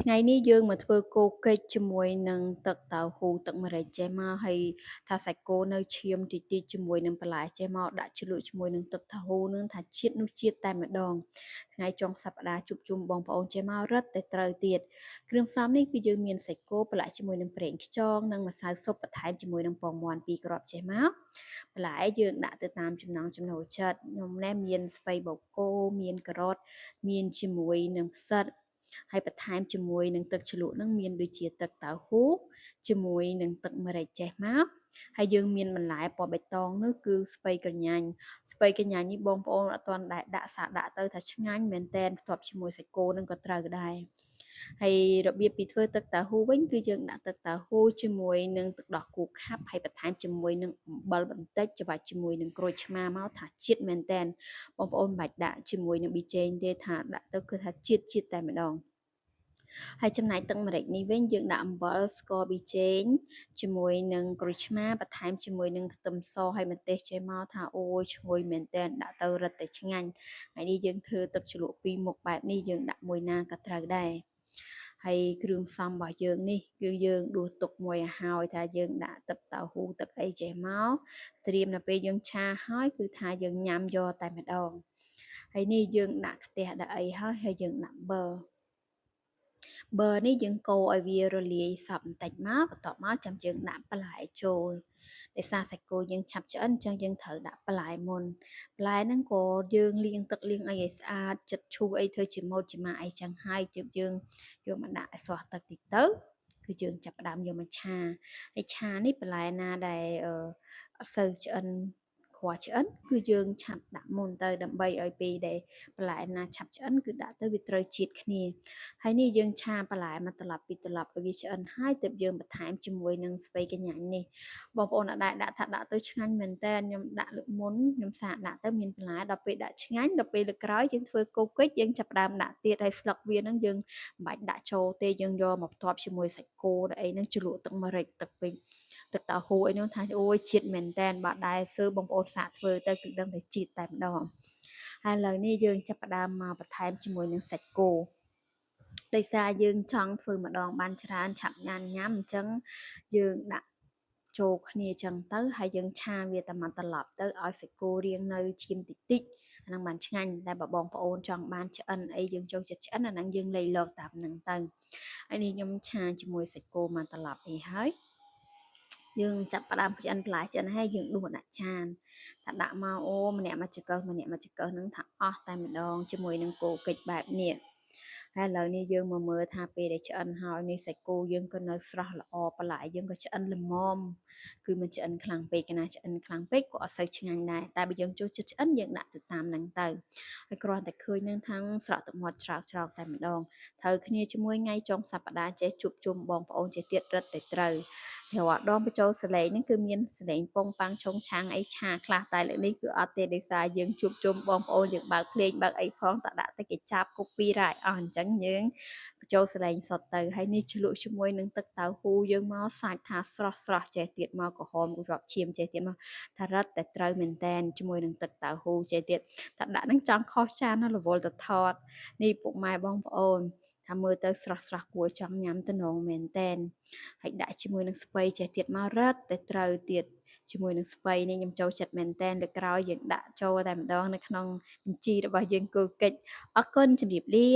ថ្ងៃនេះយើងមកធ្វើគោកិច្ចជាមួយនឹងទឹកតៅហ៊ូទឹកម្រេចចេះមកហើយថាសាច់គោនៅឈាមតិចៗជាមួយនឹងបន្លែចេះមកដាក់ជ្រលក់ជាមួយនឹងទឹកតៅហ៊ូនឹងថាជាតិនោះជាតិតែម្ដងថ្ងៃចុងសប្ដាហ៍ជួបជុំបងប្អូនចេះមករឹតតែត្រូវទៀតគ្រឿងផ្សំនេះគឺយើងមានសាច់គោប្រឡាក់ជាមួយនឹងប្រេងខ្យងនិងម្សៅស៊ុបបន្ថែមជាមួយនឹងពងមាន់2គ្រាប់ចេះមកបន្លែយើងដាក់ទៅតាមចំណង់ចំណូលចិត្តខ្ញុំណែមានស្ពៃបូកគោមានការ៉ុតមានជាមួយនឹងផ្សិតហើយបន្ថែមជាមួយនឹងទឹកជ្រលក់ហ្នឹងមានដូចជាទឹកតៅហ៊ូជាមួយនឹងទឹកម្រេចចេះមកហើយយើងមានបន្លែពណ៌បៃតងនោះគឺស្ពៃកញ្ញាញ់នេះបងប្អូនអត់ទាន់ដាក់សាដាក់ទៅថាឆ្ងាញ់មែនតែនផ្ទាប់ជាមួយសាច់គោនឹងក៏ត្រូវដែរហើយរបៀបពីធ្វើទឹកតៅហ៊ូវិញគឺយើងដាក់ទឹកតៅហ៊ូជាមួយនឹងទឹកដោះគោខាប់ហើយបន្ថែមជាមួយនឹងអំបិលបន្តិចច្របាច់ជាមួយនឹងក្រូចឆ្មាមកថាជាតិមែនតែនបងប្អូនមិនបាច់ដាក់ជាមួយនឹងប៊ីចេងទេថាដាក់ទៅគឺថាជាតិតែម្ដងហើយចំណែកទឹកម្រេចនេះវិញយើងដាក់អំបិលស្ករប៊ីចេងជាមួយនឹងក្រូចឆ្មាបន្ថែមជាមួយនឹងខ្ទឹមសហើយម្ទេសចេះមកថាអូយឈ្ងុយមែនតែនដាក់ទៅរឹតតែឆ្ងាញ់ថ្ងៃនេះយើងធ្វើទឹកជ្រលក់ពីរមុខបែបនេះយើងដាក់មួយណាក៏ត្រូវដែរហើយគ្រឿងផ្សំរបស់យើងនេះគឺយើងដួសទុកមួយឲ្យហើយថាយើងដាក់ទឹកតៅហ៊ូទឹកអីចេះមកត្រៀមដល់ពេលយើងឆាហើយគឺថាយើងញ៉ាំយកតែម្ដងហើយនេះយើងដាក់ខ្ទះដាក់អីហើយយើងដាក់ប៊ឺនេះយើងកូរឲ្យវារលាយសព្វបន្តិចមកបន្ទាប់មកចាំយើងដាក់បន្លែចូលដោយសារសាច់គោយើងឆាប់ឆ្អិនអញ្ចឹងយើងត្រូវដាក់បន្លែមុនបន្លែហ្នឹងក៏យើងលាងទឹកលាងអីឲ្យស្អាតចិត្តឈូសអីធ្វើជាម៉ូតជាម៉ាអីចឹងហើយទើបយើងយកមកដាក់ឲ្យស្រស់ទឹកតិចទៅគឺយើងចាប់ផ្ដើមយកមកឆាហើយឆានេះបន្លែណាដែលអត់សូវឆ្អិនខ្វះឆ្អិនគឺយើងឆាប់ដាក់មុនទៅដើម្បីឲ្យពេលដែលបន្លែណាឆាប់ឆ្អិនគឺដាក់ទៅវាត្រូវជាតិគ្នាហើយនេះយើងឆាបន្លែមួយត្រឡប់ពីរត្រឡប់ឲ្យវាឆ្អិនហើយទើបយើងបន្ថែមជាមួយនឹងស្ពៃកញ្ញាញ់នេះបងប្អូនអត់ដែរដាក់ថាដាក់ទៅឆ្ងាញ់មែនតើខ្ញុំដាក់លើកមុនខ្ញុំសាកដាក់ទៅមានបន្លែដល់ពេលដាក់ឆ្ងាញ់ដល់ពេលលើកក្រោយយើងធ្វើគោកិច្ចយើងចាប់ផ្ដើមដាក់ទៀតហើយស្លឹកវាហ្នឹងយើងមិនបាច់ដាក់ចូលទេយើងយកមកផ្ទាប់ជាមួយសាច់គោអីហ្នឹងជ្រលក់ទឹកម្រេចទឹកពេញទឹកតៅហ៊ូអីហ្នឹងថាអូយជាតិមែនតើបើដែរសើបងប្អូនសាកធ្វើទៅគឺដឹងតែជាតិតែម្ដងហើយឥឡូវនេះយើងចាប់ផ្ដើមមកបន្ថែមជាមួយនឹងសាច់គោដោយសារយើងចង់ធ្វើម្ដងបានច្រើនឆាប់ញ៉ាំអញ្ចឹងយើងដាក់ចូលគ្នាអញ្ចឹងទៅហើយយើងឆាវាតែមួយត្រឡប់ទៅឲ្យសាច់គោរាងនៅឈាមតិចអាហ្នឹងបានឆ្ងាញ់តែបើបងប្អូនចង់បានឆ្អិនអីយើងចូលចិត្តឆ្អិនអាហ្នឹងយើងលៃលកតាមហ្នឹងទៅហើយនេះខ្ញុំឆាជាមួយសាច់គោមួយត្រឡប់អីហើយយើងចាប់ផ្ដើមឆ្អិនបន្លែឆ្អិនហើយយើងដួសដាក់ចានថាដាក់មកអូម្នាក់មកចង្កឹះហ្នឹងថាអស់តែម្ដងជាមួយនឹងគោកិច្ចបែបនេះហើយឥឡូវនេះយើងមកមើលថាពេលដែលឆ្អិនហើយនេះសាច់គោយើងក៏នៅស្រស់ល្អបន្លែយើងក៏ឆ្អិនល្មមគឺមិនឆ្អិនខ្លាំងពេកណាឆ្អិនខ្លាំងពេកក៏អត់សូវឆ្ងាញ់ដែរតែបើយើងចូលចិត្តឆ្អិនយើងដាក់ទៅតាមហ្នឹងទៅហើយគ្រាន់តែឃើញនឹងថាំងស្រក់ទឹកមាត់ច្រោកតែម្ដងត្រូវគ្នាជាមួយថ្ងៃចុងសប្ដាហ៍ចេះជួបជុំបងប្អូនចេះទៀតរឹតតែត្រូវរាល់ដងបញ្ចូលសលេងហ្នឹងគឺមានសលេងពងប៉ាំងឆុងឆាំងអីឆាខ្លះតែលើកនេះគឺអត់ទេដោយសារយើងជួបជុំបងប្អូនយើងបើកភ្លេងបើកអីផងតដាក់តែគេចាប់គប់ពីរ៉ាយអស់អញ្ចឹងយើងបញ្ចូលសលេងសុទ្ធទៅហើយនេះជ្រលក់ជាមួយនឹងទឹកតៅហ៊ូយើងមកសាច់ថាស្រស់ចេះទៀតមកក្រហមរាប់ឈាមចេះទៀតមកថារឹតតែត្រូវមែនតែនជាមួយនឹងទឹកតៅហ៊ូចេះទៀតថាដាក់នឹងចង់ខុសចានណារវល់ទៅថតនេះពុកម៉ែបងប្អូនថាមើលទៅស្រស់គួរចង់ញ៉ាំតំណងមែនតែនហើយដាក់ជាមួយនឹងស្ពៃចេះទៀតមករឹតតែត្រូវទៀតជាមួយនឹងស្ពៃនេះខ្ញុំចូលចិត្តមែនតែនលើក្រោយយើងដាក់ចូលតែម្ដងនៅក្នុងបញ្ជីរបស់យើងគូកិច្ចអរគុណជម្រាបលា